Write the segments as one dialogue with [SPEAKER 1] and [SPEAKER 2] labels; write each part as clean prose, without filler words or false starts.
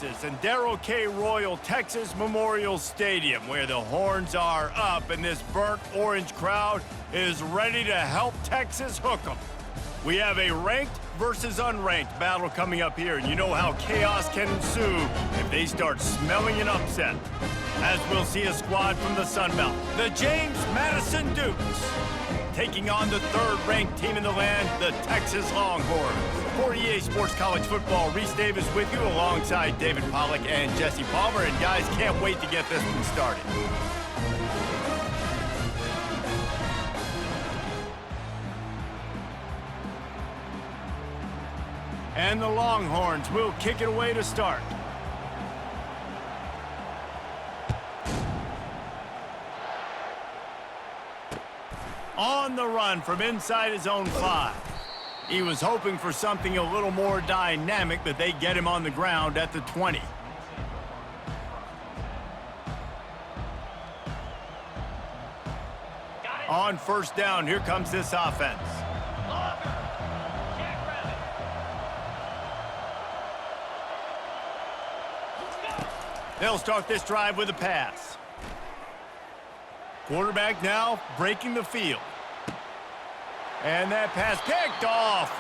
[SPEAKER 1] Texas and Darrell K. Royal Texas Memorial Stadium, where the horns are up and this burnt orange crowd is ready to help Texas hook 'em. We have a ranked versus unranked battle coming up here, and you know how chaos can ensue if they start smelling an upset. As we'll see a squad from the Sun Belt, the James Madison Dukes, taking on the third-ranked team in the land, the Texas Longhorns. For EA Sports College Football, Reese Davis with you alongside David Pollack and Jesse Palmer, and guys, can't wait to get this one started. And the Longhorns will kick it away to start. On the run from inside his own 5. He was hoping for something a little more dynamic, but they get him on the ground at the 20. On first down, here comes this offense. They'll start this drive with a pass. Quarterback now breaking the field. And that pass picked off.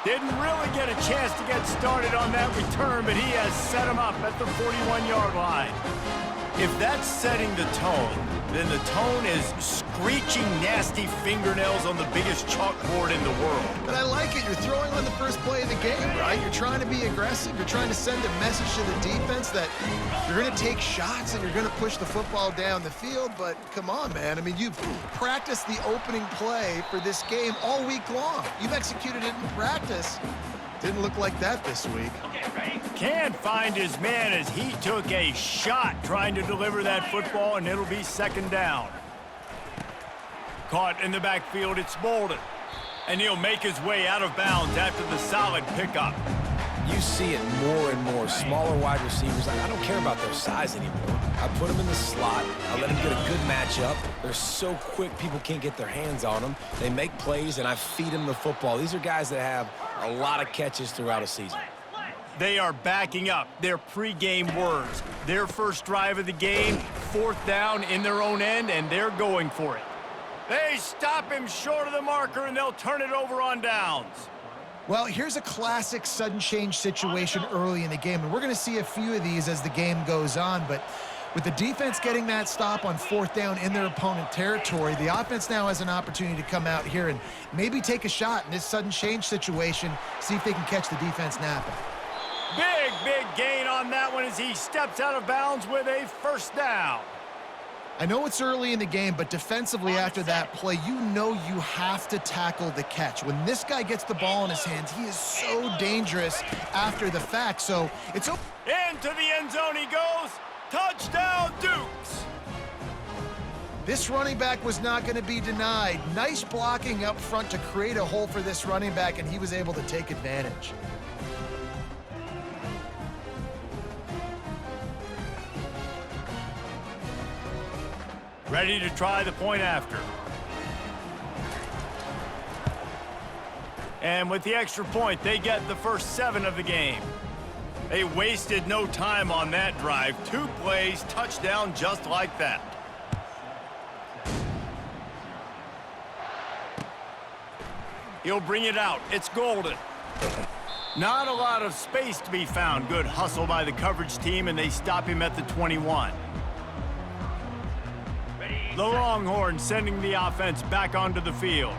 [SPEAKER 1] Didn't really get a chance to get started on that return, but he has set him up at the 41-yard line. If that's setting the tone, then the tone is screeching nasty fingernails on the biggest chalkboard in the world.
[SPEAKER 2] But I like it. You're throwing on the first play of the game, right? You're trying to be aggressive. You're trying to send a message to the defense that you're going to take shots and you're going to push the football down the field. But come on, man. I mean, you've practiced the opening play for this game all week long. You've executed it in practice. Didn't look like that this week.
[SPEAKER 1] Can't find his man as he took a shot trying to deliver that football, and it'll be second down. Caught in the backfield, it's Bolden. And he'll make his way out of bounds after the solid pickup.
[SPEAKER 3] You see it more and more. Smaller wide receivers, I don't care about their size anymore. I put them in the slot. I let them get a good matchup. They're so quick, people can't get their hands on them. They make plays, and I feed them the football. These are guys that have a lot of catches throughout a season.
[SPEAKER 1] They are backing up their pregame words. Their first drive of the game, fourth down in their own end, and they're going for it. They stop him short of the marker, and they'll turn it over on downs.
[SPEAKER 2] Well, here's a classic sudden change situation early in the game, and we're going to see a few of these as the game goes on, but with the defense getting that stop on fourth down in their opponent territory, the offense now has an opportunity to come out here and maybe take a shot in this sudden change situation, see if they can catch the defense napping.
[SPEAKER 1] Big gain on that one as he steps out of bounds with a first down.
[SPEAKER 2] I know it's early in the game, but defensively after that play, you know you have to tackle the catch. When this guy gets the ball in his hands, he is so dangerous after the fact. So it's
[SPEAKER 1] into the end zone he goes. Touchdown, Dukes.
[SPEAKER 2] This running back was not going to be denied. Nice blocking up front to create a hole for this running back, and he was able to take advantage.
[SPEAKER 1] Ready to try the point after. And with the extra point, they get the first 7 of the game. They wasted no time on that drive. 2 plays, touchdown just like that. He'll bring it out. It's Golden. Not a lot of space to be found. Good hustle by the coverage team, and they stop him at the 21. The Longhorns sending the offense back onto the field.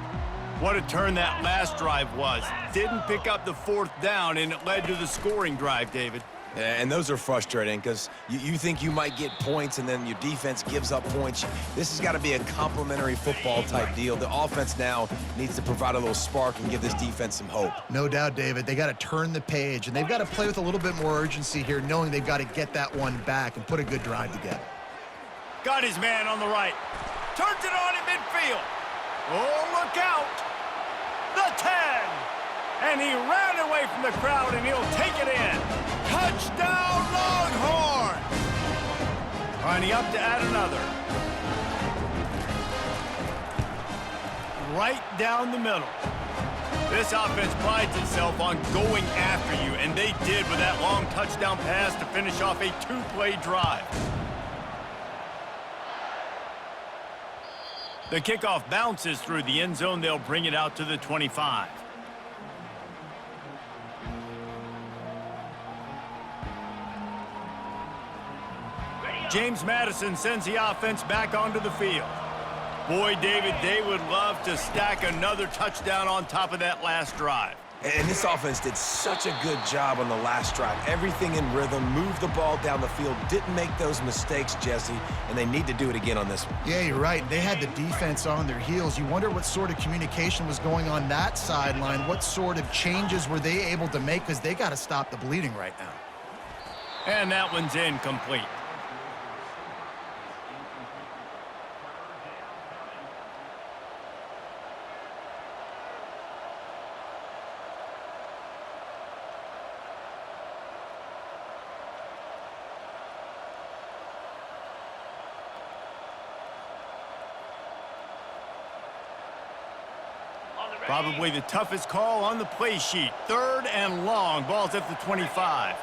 [SPEAKER 1] What a turn that last drive was. Didn't pick up the fourth down, and it led to the scoring drive, David.
[SPEAKER 3] And those are frustrating because you think you might get points and then your defense gives up points. This has got to be a complementary football type deal. The offense now needs to provide a little spark and give this defense some hope.
[SPEAKER 2] No doubt, David. They got to turn the page, and they've got to play with a little bit more urgency here, knowing they've got to get that one back and put a good drive together.
[SPEAKER 1] Got his man on the right. Turns it on in midfield. Oh, look out. The 10. And he ran away from the crowd, and he'll take it in. Touchdown, Longhorns. Lining up to add another. Right down the middle. This offense prides itself on going after you, and they did with that long touchdown pass to finish off a two-play drive. The kickoff bounces through the end zone. They'll bring it out to the 25. James Madison sends the offense back onto the field. Boy, David, they would love to stack another touchdown on top of that last drive.
[SPEAKER 3] And this offense did such a good job on the last drive. Everything in rhythm, moved the ball down the field, didn't make those mistakes, Jesse, and they need to do it again on this one.
[SPEAKER 2] Yeah, you're right. They had the defense on their heels. You wonder what sort of communication was going on that sideline. What sort of changes were they able to make, because they got to stop the bleeding right now.
[SPEAKER 1] And that one's incomplete. Probably the toughest call on the play sheet. 3rd and long. Ball's at the 25.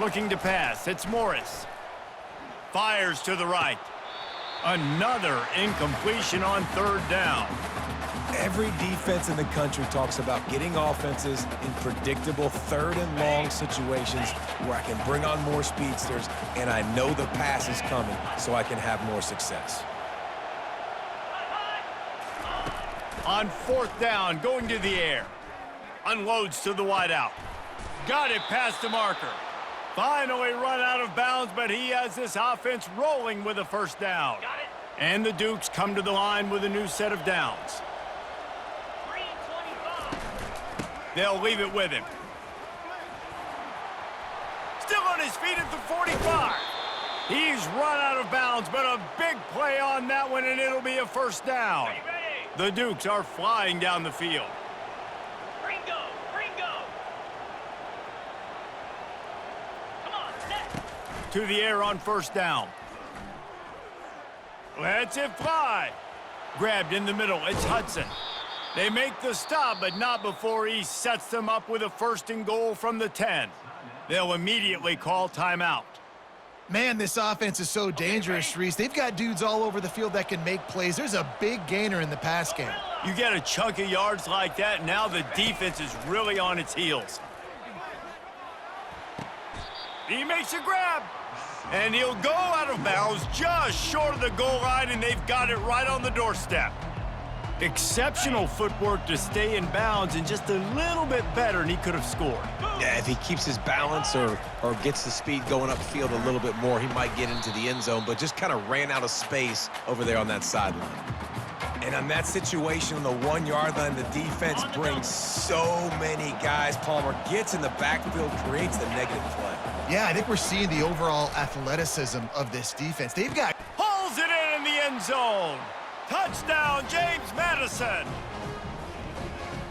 [SPEAKER 1] Looking to pass. It's Morris. Fires to the right. Another incompletion on 3rd down.
[SPEAKER 3] Every defense in the country talks about getting offenses in predictable 3rd and long situations where I can bring on more speedsters and I know the pass is coming so I can have more success.
[SPEAKER 1] On 4th down, going to the air. Unloads to the wideout. Got it past the marker. Finally run out of bounds, but he has this offense rolling with a 1st down. And the Dukes come to the line with a new set of downs. They'll leave it with him. Still on his feet at the 45. He's run out of bounds, but a big play on that one, and it'll be a 1st down. The Dukes are flying down the field.
[SPEAKER 4] Ringo! Come on, set!
[SPEAKER 1] To the air on 1st down. Lets it fly. Grabbed in the middle. It's Hudson. They make the stop, but not before he sets them up with a 1st and goal from the 10. They'll immediately call timeout.
[SPEAKER 2] Man, this offense is so dangerous, Reese. They've got dudes all over the field that can make plays. There's a big gainer in the pass game.
[SPEAKER 1] You get a chunk of yards like that, now the defense is really on its heels. He makes a grab, and he'll go out of bounds just short of the goal line, and they've got it right on the doorstep. Exceptional footwork to stay in bounds, and just a little bit better, and he could have scored.
[SPEAKER 3] Yeah, if he keeps his balance or gets the speed going upfield a little bit more, he might get into the end zone, but just kind of ran out of space over there on that sideline. And on that situation on the 1-yard line, the defense brings so many guys. Palmer gets in the backfield, creates the negative play.
[SPEAKER 2] Yeah, I think we're seeing the overall athleticism of this defense. They've got...
[SPEAKER 1] Pulls it in the end zone. Touchdown, James Madison.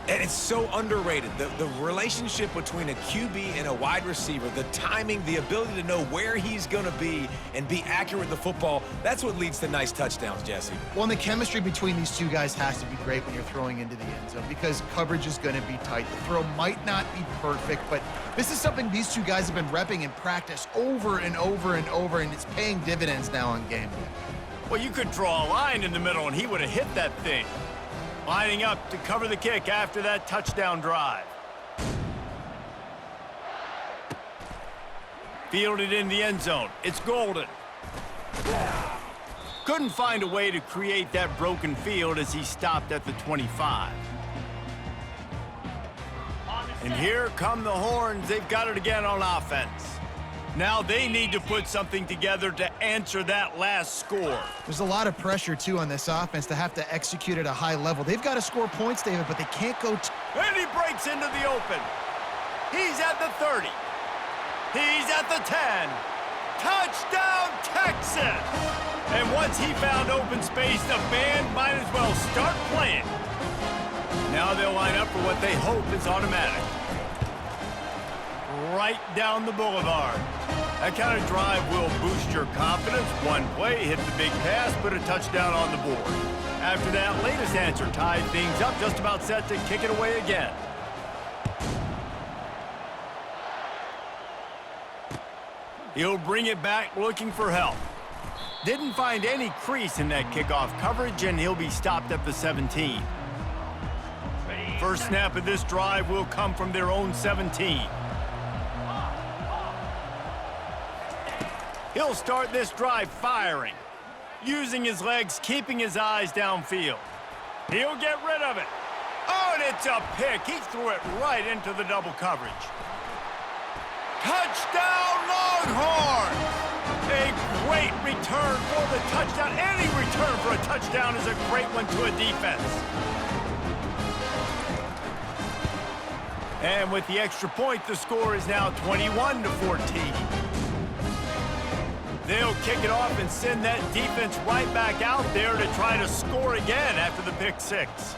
[SPEAKER 3] And it's so underrated. The relationship between a QB and a wide receiver, the timing, the ability to know where he's going to be and be accurate with the football, that's what leads to nice touchdowns, Jesse.
[SPEAKER 2] Well, and the chemistry between these two guys has to be great when you're throwing into the end zone because coverage is going to be tight. The throw might not be perfect, but this is something these two guys have been repping in practice over and over and over, and it's paying dividends now on game day.
[SPEAKER 1] Well, you could draw a line in the middle, and he would have hit that thing. Lining up to cover the kick after that touchdown drive. Fielded in the end zone. It's Golden. Couldn't find a way to create that broken field as he stopped at the 25. And here come the Horns. They've got it again on offense. Now they need to put something together to answer that last score.
[SPEAKER 2] There's a lot of pressure, too, on this offense to have to execute at a high level. They've got to score points, David, but they can't go...
[SPEAKER 1] And he breaks into the open. He's at the 30. He's at the 10. Touchdown, Texas! And once he found open space, the band might as well start playing. Now they'll line up for what they hope is automatic. Right down the boulevard. That kind of drive will boost your confidence. One play, hit the big pass, put a touchdown on the board. After that latest answer tied things up, just about set to kick it away again. He'll bring it back looking for help. Didn't find any crease in that kickoff coverage, and he'll be stopped at the 17. First snap of this drive will come from their own 17. He'll start this drive firing, using his legs, keeping his eyes downfield. He'll get rid of it. Oh, and it's a pick. He threw it right into the double coverage. Touchdown, Longhorns! A great return for the touchdown. Any return for a touchdown is a great one to a defense. And with the extra point, the score is now 21-14. They'll kick it off and send that defense right back out there to try to score again after the pick six.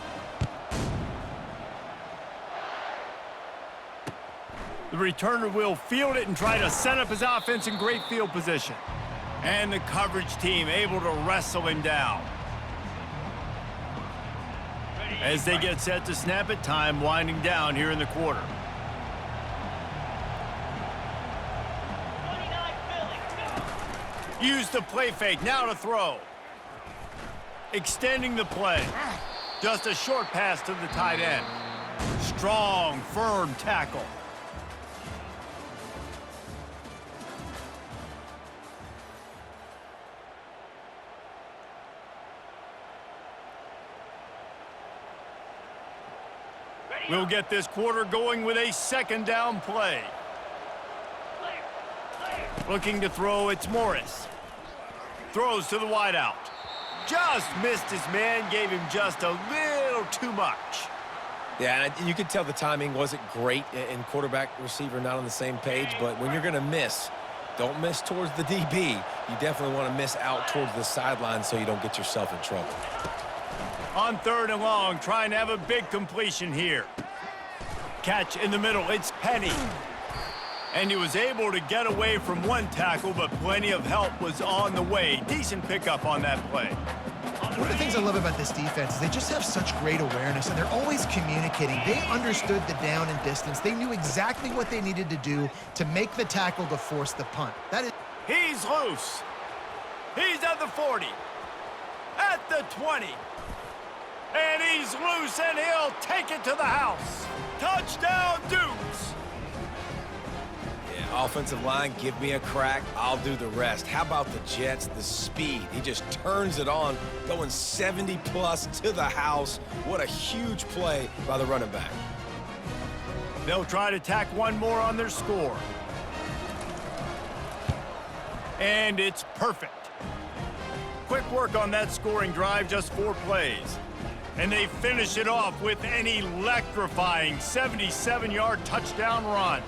[SPEAKER 1] The returner will field it and try to set up his offense in great field position. And the coverage team able to wrestle him down. As they get set to snap it, time winding down here in the quarter.
[SPEAKER 4] 29 Philly.
[SPEAKER 1] Use the play fake, now to throw. Extending the play. Just a short pass to the tight end. Strong, firm tackle. We'll get this quarter going with a second down play. Looking to throw, it's Morris. Throws to the wideout. Just missed his man, gave him just a little too much.
[SPEAKER 3] Yeah, and you could tell the timing wasn't great and quarterback, receiver not on the same page, but when you're going to miss, don't miss towards the DB. You definitely want to miss out towards the sideline so you don't get yourself in trouble.
[SPEAKER 1] On third and long, trying to have a big completion here. Catch in the middle, it's Penny. And he was able to get away from one tackle, but plenty of help was on the way. Decent pickup on that play.
[SPEAKER 2] One of the things I love about this defense is they just have such great awareness, and they're always communicating. They understood the down and distance. They knew exactly what they needed to do to make the tackle to force the punt. That is.
[SPEAKER 1] He's loose. He's at the 40. At the 20. And he's loose, and he'll take it to the house. Touchdown, Dukes.
[SPEAKER 3] Yeah, offensive line, give me a crack. I'll do the rest. How about the Jets? The speed. He just turns it on, going 70-plus to the house. What a huge play by the running back.
[SPEAKER 1] They'll try to tack one more on their score. And it's perfect. Quick work on that scoring drive, just 4 plays. And they finish it off with an electrifying 77-yard touchdown run.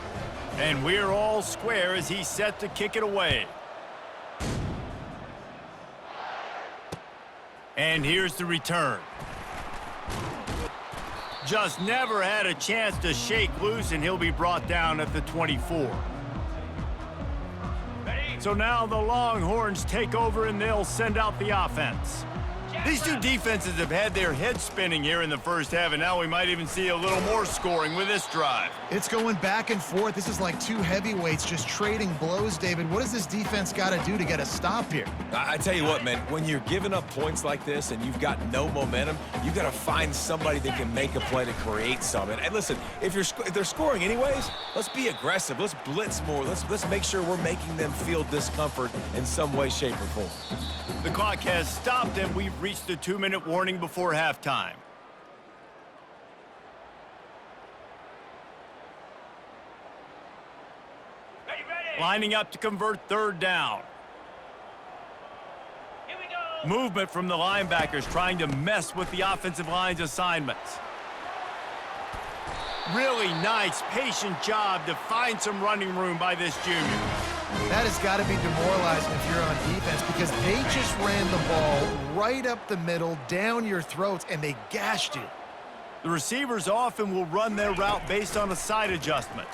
[SPEAKER 1] And we're all square as he's set to kick it away. And here's the return. Just never had a chance to shake loose, and he'll be brought down at the 24. So now the Longhorns take over, and they'll send out the offense. These two defenses have had their heads spinning here in the first half, and now we might even see a little more scoring with this drive.
[SPEAKER 2] It's going back and forth. This is like two heavyweights just trading blows, David. What does this defense got to do to get a stop here?
[SPEAKER 3] I tell you what, man, when you're giving up points like this and you've got no momentum, you got to find somebody that can make a play to create something. And listen, if they're scoring anyways, let's be aggressive. Let's blitz more. Let's make sure we're making them feel discomfort in some way, shape, or form.
[SPEAKER 1] The clock has stopped, and we've reached the 2-minute warning before halftime.
[SPEAKER 4] Ready.
[SPEAKER 1] Lining up to convert third down.
[SPEAKER 4] Here we go.
[SPEAKER 1] Movement from the linebackers trying to mess with the offensive line's assignments. Really nice, patient job to find some running room by this junior.
[SPEAKER 2] That has got to be demoralizing if you're on defense, because they just ran the ball right up the middle, down your throats, and they gashed you.
[SPEAKER 1] The receivers often will run their route based on a side adjustment.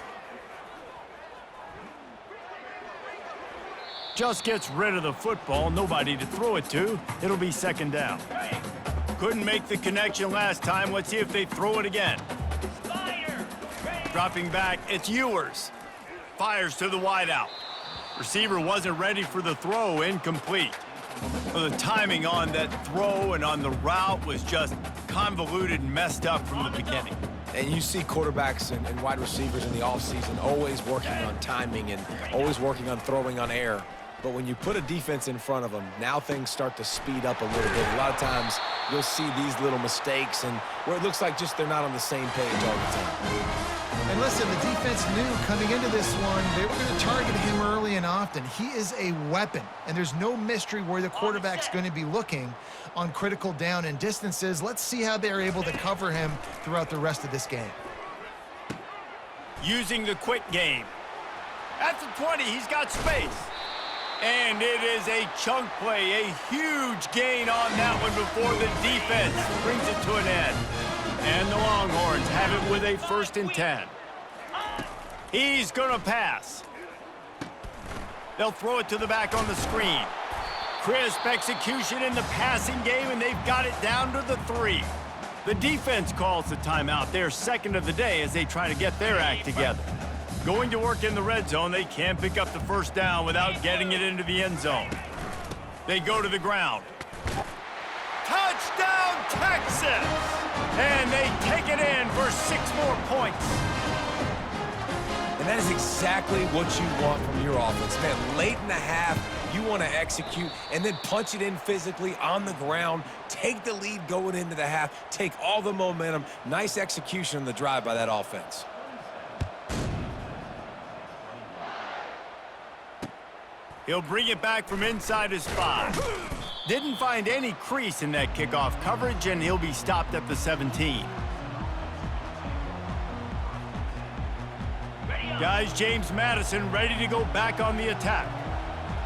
[SPEAKER 1] Just gets rid of the football, nobody to throw it to. It'll be second down. Couldn't make the connection last time. Let's see if they throw it again.
[SPEAKER 4] Spider. Ready.
[SPEAKER 1] Dropping back, it's Ewers. Fires to the wideout. Receiver wasn't ready for the throw, incomplete. Well, the timing on that throw and on the route was just convoluted and messed up from the beginning.
[SPEAKER 3] And you see quarterbacks and wide receivers in the offseason always working on timing and always working on throwing on air. But when you put a defense in front of them, now things start to speed up a little bit. A lot of times you'll see these little mistakes and where it looks like just they're not on the same page all the time.
[SPEAKER 2] And listen, the defense knew coming into this one, they were going to target him early and often. He is a weapon, and there's no mystery where the quarterback's going to be looking on critical down and distances. Let's see how they're able to cover him throughout the rest of this game.
[SPEAKER 1] Using the quick game. At the 20, he's got space. And it is a chunk play, a huge gain on that one before the defense brings it to an end. And the Longhorns have it with a 1st and 10. He's going to pass. They'll throw it to the back on the screen. Crisp execution in the passing game, and they've got it down to the 3. The defense calls the timeout, their second of the day, as they try to get their act together. Going to work in the red zone, they can't pick up the 1st down without getting it into the end zone. They go to the ground. Touchdown, Texas! And they take it in for 6 more points.
[SPEAKER 3] And that is exactly what you want from your offense. Man, late in the half, you want to execute and then punch it in physically on the ground, take the lead going into the half, take all the momentum. Nice execution on the drive by that offense.
[SPEAKER 1] He'll bring it back from inside his 5. Didn't find any crease in that kickoff coverage, and he'll be stopped at the 17. Guys, James Madison ready to go back on the attack.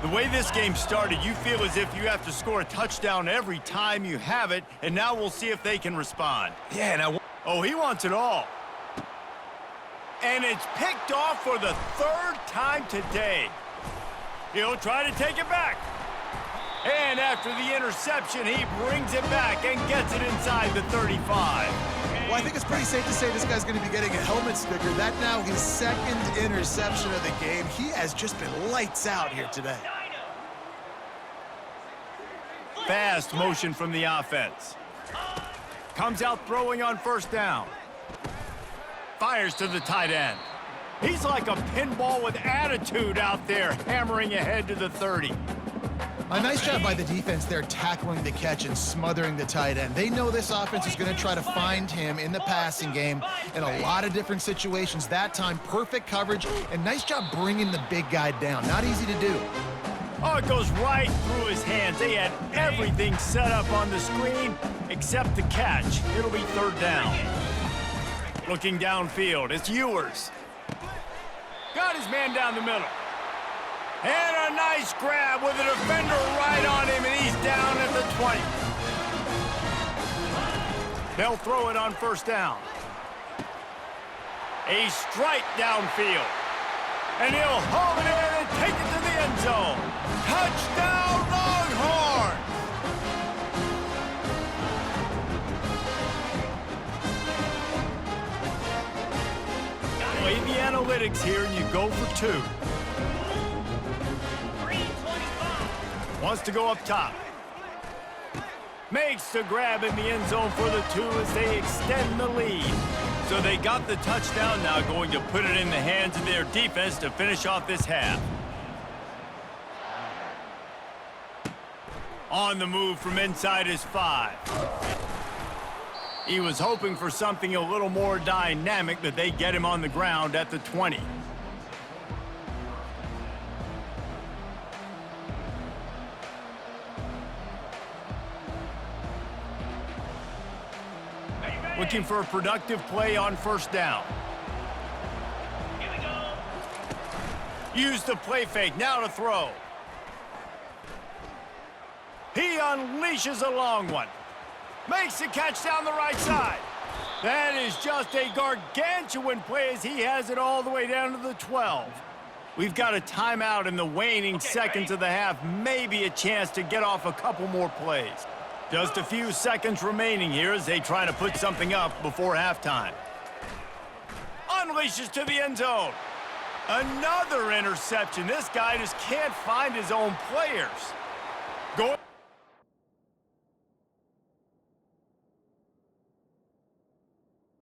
[SPEAKER 1] The way this game started, you feel as if you have to score a touchdown every time you have it, and now we'll see if they can respond.
[SPEAKER 3] Yeah, and
[SPEAKER 1] Oh, he wants it all. And it's picked off for the 3rd time today. He'll try to take it back. And after the interception, he brings it back and gets it inside the 35.
[SPEAKER 2] Well, I think it's pretty safe to say this guy's going to be getting a helmet sticker. That now his 2nd interception of the game. He has just been lights out here today.
[SPEAKER 1] Fast motion from the offense. Comes out throwing on 1st down. Fires to the tight end. He's like a pinball with attitude out there, hammering ahead to the 30.
[SPEAKER 2] A nice job by the defense there tackling the catch and smothering the tight end. They know this offense is going to try to find him in the passing game in a lot of different situations. That time, perfect coverage, and nice job bringing the big guy down. Not easy to do.
[SPEAKER 1] Oh, it goes right through his hands. They had everything set up on the screen except the catch. It'll be 3rd down. Looking downfield, it's Ewers. Got his man down the middle. And a nice grab with a defender right on him, and he's down at the 20. They'll throw it on 1st down. A strike downfield. And he'll haul it in and take it to the end zone. Touchdown, Longhorns! Play the analytics here, and you go for 2. Wants to go up top. Makes the grab in the end zone for the 2 as they extend the lead. So they got the touchdown, now going to put it in the hands of their defense to finish off this half. On the move from inside his 5. He was hoping for something a little more dynamic, but they get him on the ground at the 20. Looking for a productive play on 1st down.
[SPEAKER 4] Here we go.
[SPEAKER 1] Use the play fake, now to throw. He unleashes a long one. Makes the catch down the right side. That is just a gargantuan play as he has it all the way down to the 12. We've got a timeout in the waning seconds of the half. Maybe a chance to get off a couple more plays. Just a few seconds remaining here as they try to put something up before halftime. Unleashes to the end zone. Another interception. This guy just can't find his own players. Go.